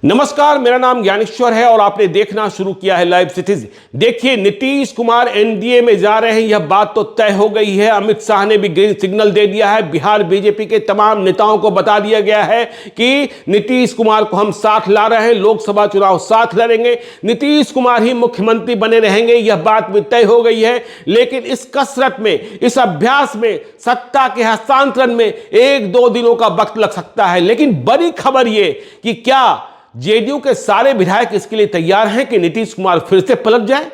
नमस्कार, मेरा नाम ज्ञानेश्वर है और आपने देखना शुरू किया है लाइव सिटीज। देखिए, नीतीश कुमार एनडीए में जा रहे हैं, यह बात तो तय हो गई है। अमित शाह ने भी ग्रीन सिग्नल दे दिया है। बिहार बीजेपी के तमाम नेताओं को बता दिया गया है कि नीतीश कुमार को हम साथ ला रहे हैं, लोकसभा चुनाव साथ लड़ेंगे, नीतीश कुमार ही मुख्यमंत्री बने रहेंगे, यह बात भी तय हो गई है। लेकिन इस कसरत में, इस अभ्यास में, सत्ता के हस्तांतरण में 1-2 दिनों का वक्त लग सकता है। लेकिन बड़ी खबर यह कि क्या जेडीयू के सारे विधायक इसके लिए तैयार हैं कि नीतीश कुमार फिर से पलट जाए?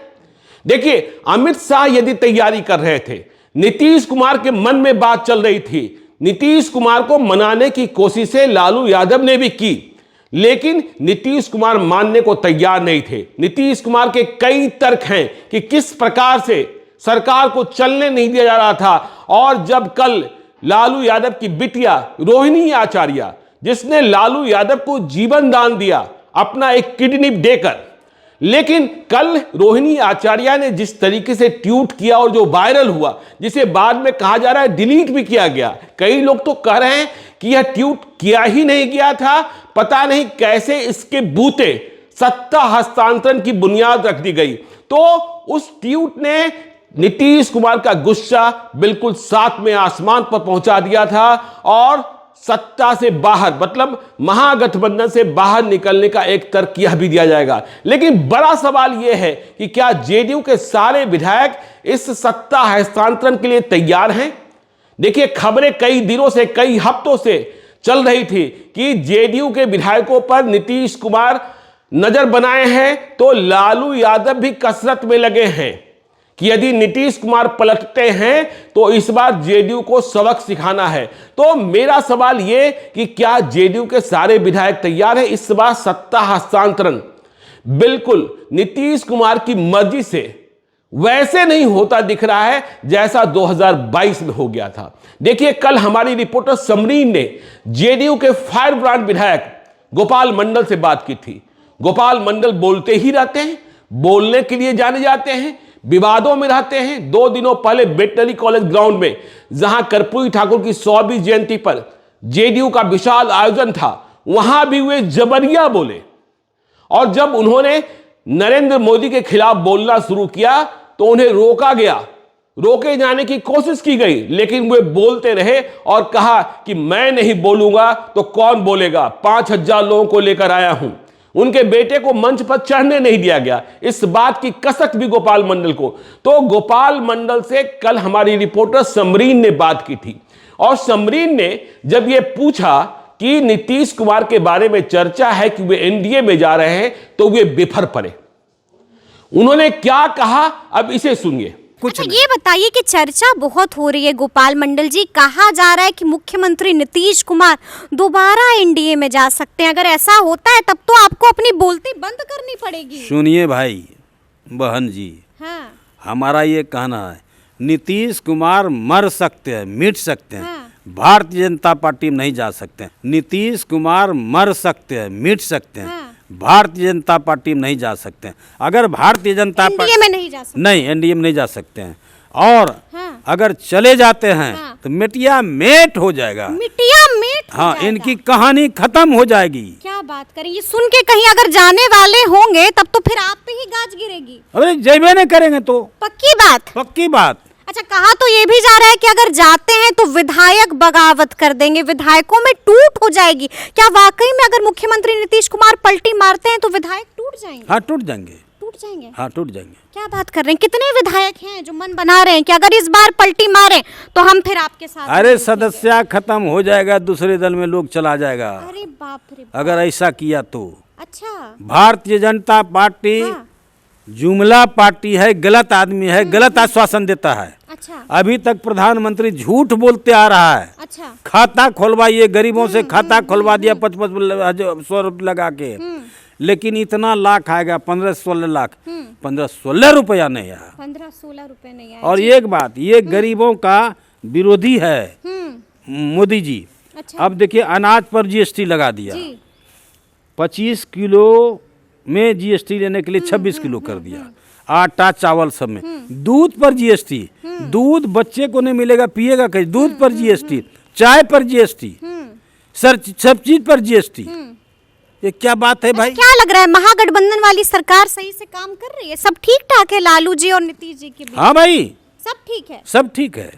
देखिए, अमित शाह यदि तैयारी कर रहे थे, नीतीश कुमार के मन में बात चल रही थी, नीतीश कुमार को मनाने की कोशिशें लालू यादव ने भी की, लेकिन नीतीश कुमार मानने को तैयार नहीं थे। नीतीश कुमार के कई तर्क हैं कि किस प्रकार से सरकार को चलने नहीं दिया जा रहा था। और जब कल लालू यादव की बिटिया रोहिणी आचार्य, जिसने लालू यादव को जीवन दान दिया अपना एक किडनी देकर, लेकिन कल रोहिणी आचार्य ने जिस तरीके से ट्वीट किया और जो वायरल हुआ, जिसे बाद में कहा जा रहा है डिलीट भी किया गया, कई लोग तो कह रहे हैं कि यह ट्वीट किया ही नहीं गया था, पता नहीं कैसे इसके बूते सत्ता हस्तांतरण की बुनियाद रख दी गई। तो उस ट्वीट ने नीतीश कुमार का गुस्सा बिल्कुल 7वें आसमान पर पहुंचा दिया था और सत्ता से बाहर, मतलब महागठबंधन से बाहर निकलने का एक तर्क यह भी दिया जाएगा। लेकिन बड़ा सवाल यह है कि क्या जेडीयू के सारे विधायक इस सत्ता हस्तांतरण के लिए तैयार हैं? देखिए, खबरें कई दिनों से, कई हफ्तों से चल रही थी कि जेडीयू के विधायकों पर नीतीश कुमार नजर बनाए हैं, तो लालू यादव भी कसरत में लगे हैं कि यदि नीतीश कुमार पलटते हैं तो इस बार जेडीयू को सबक सिखाना है। तो मेरा सवाल यह कि क्या जेडीयू के सारे विधायक तैयार हैं इस बार सत्ता हस्तांतरण बिल्कुल नीतीश कुमार की मर्जी से वैसे नहीं होता दिख रहा है जैसा 2022 में हो गया था। देखिए, कल हमारी रिपोर्टर समरीन ने जेडीयू के फायर ब्रांड विधायक गोपाल मंडल से बात की थी। गोपाल मंडल बोलते ही रहते हैं, बोलने के लिए जाने जाते हैं, विवादों में रहते हैं। 2 दिनों पहले वेटनरी कॉलेज ग्राउंड में, जहां कर्पूरी ठाकुर की 100वीं जयंती पर जेडीयू का विशाल आयोजन था, वहां भी वे जबरिया बोले। और जब उन्होंने नरेंद्र मोदी के खिलाफ बोलना शुरू किया तो उन्हें रोका गया, रोके जाने की कोशिश की गई, लेकिन वे बोलते रहे और कहा कि मैं नहीं बोलूंगा तो कौन बोलेगा, 5000 लोगों को लेकर आया हूं। उनके बेटे को मंच पर चढ़ने नहीं दिया गया। इस बात की कसक भी गोपाल मंडल को। तो गोपाल मंडल से कल हमारी रिपोर्टर समरीन ने बात की थी और समरीन ने जब यह पूछा कि नीतीश कुमार के बारे में चर्चा है कि वे एनडीए में जा रहे हैं, तो वे बेफर पड़े। उन्होंने क्या कहा, अब इसे सुनिए। अच्छा, ये बताइए कि चर्चा बहुत हो रही है गोपाल मंडल जी, कहा जा रहा है कि मुख्यमंत्री नीतीश कुमार दोबारा एनडीए में जा सकते हैं। अगर ऐसा होता है तब तो आपको अपनी बोलती बंद करनी पड़ेगी। सुनिए भाई बहन जी, हाँ। हमारा ये कहना है, नीतीश कुमार मर सकते हैं, मिट सकते हैं, हाँ। भारतीय जनता पार्टी में नहीं जा सकते हैं। नीतीश कुमार मर सकते हैं, मिट सकते हैं, हाँ। भारतीय जनता पार्टी में नहीं जा सकते हैं। अगर भारतीय जनता एनडीए में नहीं जा सकते, नहीं, एनडीए में नहीं जा सकते हैं। और हाँ। अगर चले जाते हैं हाँ। तो मिटिया मेट हो जाएगा, मिटिया मेट हो हाँ, जाएगा। इनकी कहानी खत्म हो जाएगी। क्या बात करें, ये सुन के कहीं अगर जाने वाले होंगे तब तो फिर आप पे ही गाज गिरेगी। अरे जैबे नहीं करेंगे तो पक्की बात। पक्की बात। अच्छा, कहा तो ये भी जा रहा है कि अगर जाते हैं तो विधायक बगावत कर देंगे, विधायकों में टूट हो जाएगी। क्या वाकई में अगर मुख्यमंत्री नीतीश कुमार पलटी मारते हैं तो विधायक टूट जाएंगे? हाँ, टूट जाएंगे, टूट जाएंगे। हाँ, टूट जाएंगे। क्या बात कर रहे हैं, कितने विधायक हैं जो मन बना रहे हैं कि अगर इस बार पलटी मारे तो हम फिर आपके साथ? अरे सदस्य खत्म हो जाएगा, दूसरे दल में लोग चला जाएगा। अरे बाप रे बाप। अगर ऐसा किया तो अच्छा। भारतीय जनता पार्टी हाँ। जुमला पार्टी है, गलत आदमी है, गलत आश्वासन देता है। अच्छा। अभी तक प्रधानमंत्री झूठ बोलते आ रहा है। अच्छा। खाता खोलवाइए, गरीबों से खाता खोलवा दिया 55-100 रुपये लगा के, लेकिन इतना लाख आएगा 15-16 लाख, 15-16 रुपया नहीं आया। 15-16 रुपए नहीं आया। और एक बात, ये गरीबों का विरोधी है मोदी जी। अच्छा। अब देखिए, अनाज पर जीएसटी लगा दिया, जी। 25 किलो में जीएसटी लेने के लिए 26 किलो कर दिया, आटा चावल सब में। दूध पर जीएसटी, दूध बच्चे को नहीं मिलेगा, पिएगा कैसे? दूध पर जीएसटी, चाय पर जीएसटी, सब चीज पर जीएसटी। ये क्या बात है भाई? क्या लग रहा है महागठबंधन वाली सरकार सही से काम कर रही है? सब ठीक ठाक है लालू जी और नीतीश जी के बीच? हाँ भाई, सब ठीक है, सब ठीक है,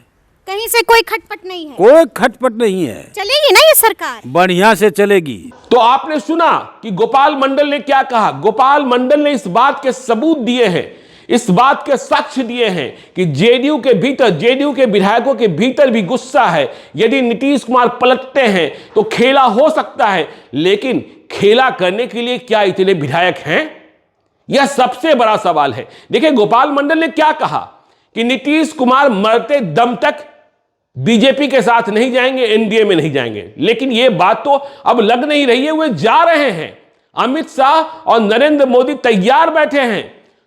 कहीं से कोई खटपट नहीं है? कोई खटपट नहीं है, चलेगी ना ये सरकार? बढ़िया से चलेगी। तो आपने सुना कि गोपाल मंडल ने क्या कहा। गोपाल मंडल ने इस बात के सबूत दिए हैं, इस बात के साक्ष्य दिए हैं कि जेडीयू के भीतर, जेडीयू के विधायकों के भीतर भी गुस्सा है। यदि नीतीश कुमार पलटते हैं तो खेला हो सकता है, लेकिन खेला करने के लिए क्या इतने विधायक हैं? यह सबसे बड़ा सवाल है। देखिए गोपाल मंडल ने क्या कहा कि नीतीश कुमार मरते दम तक बीजेपी के साथ नहीं जाएंगे, एनडीए में नहीं जाएंगे। लेकिन यह बात तो अब लग नहीं रही है, वे जा रहे हैं। अमित शाह और नरेंद्र मोदी तैयार बैठे हैं।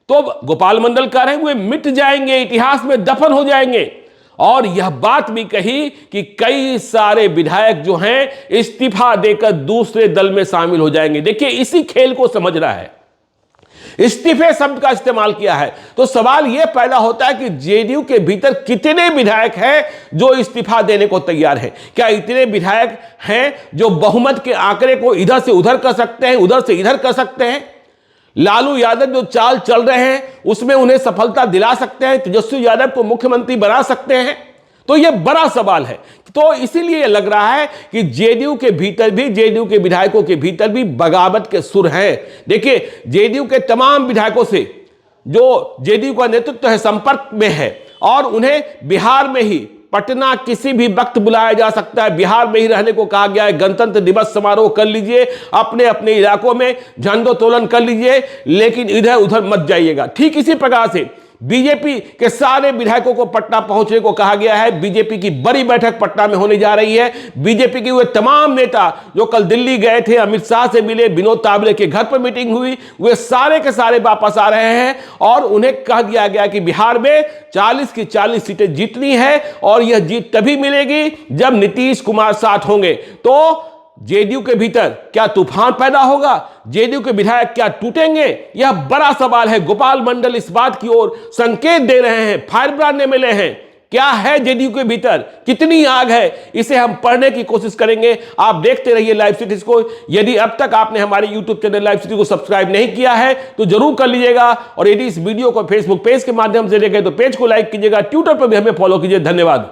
तो गोपाल मंडल कह रहे हैं वे मिट जाएंगे, इतिहास में दफन हो जाएंगे। और यह बात भी कही कि कई सारे विधायक जो हैं इस्तीफा देकर दूसरे दल में शामिल हो जाएंगे। देखिए इसी खेल को समझ रहा है, इस्तीफे शब्द का इस्तेमाल किया है। तो सवाल यह पैदा होता है कि जेडीयू के भीतर कितने विधायक हैं जो इस्तीफा देने को तैयार हैं? क्या इतने विधायक हैं जो बहुमत के आंकड़े को इधर से उधर कर सकते हैं, उधर से इधर कर सकते हैं? लालू यादव जो चाल चल रहे हैं उसमें उन्हें सफलता दिला सकते हैं, तेजस्वी यादव को मुख्यमंत्री बना सकते हैं? तो यह बड़ा सवाल है। तो इसीलिए लग रहा है कि जेडीयू के भीतर भी, जेडीयू के विधायकों के भीतर भी बगावत के सुर हैं। देखिए जेडीयू के तमाम विधायकों से जो जेडीयू का नेतृत्व है संपर्क में है, और उन्हें बिहार में ही, पटना किसी भी वक्त बुलाया जा सकता है, बिहार में ही रहने को कहा गया है। गणतंत्र दिवस समारोह कर लीजिए, अपने अपने इलाकों में झंडोत्तोलन कर लीजिए, लेकिन इधर उधर मत जाइएगा। ठीक इसी प्रकार से बीजेपी के सारे विधायकों को पटना पहुंचने को कहा गया है। बीजेपी की बड़ी बैठक पटना में होने जा रही है। बीजेपी के वे तमाम नेता जो कल दिल्ली गए थे, अमित शाह से मिले, विनोद तावड़े के घर पर मीटिंग हुई, वे सारे के सारे वापस आ रहे हैं। और उन्हें कह दिया गया कि बिहार में 40 की 40 सीटें जीतनी है, और यह जीत तभी मिलेगी जब नीतीश कुमार साथ होंगे। तो जेडीयू के भीतर क्या तूफान पैदा होगा? जेडीयू के विधायक क्या टूटेंगे? यह बड़ा सवाल है। गोपाल मंडल इस बात की ओर संकेत दे रहे हैं, फायर ब्रांड मिले हैं। क्या है जेडीयू के भीतर, कितनी आग है, इसे हम पढ़ने की कोशिश करेंगे। आप देखते रहिए लाइव सिटीज को। यदि अब तक आपने हमारे यूट्यूब चैनल लाइव सिटी को सब्सक्राइब नहीं किया है तो जरूर कर लीजिएगा, और यदि इस वीडियो को फेसबुक पेज के माध्यम से देखें तो पेज को लाइक कीजिएगा, ट्विटर पर भी हमें फॉलो कीजिए। धन्यवाद।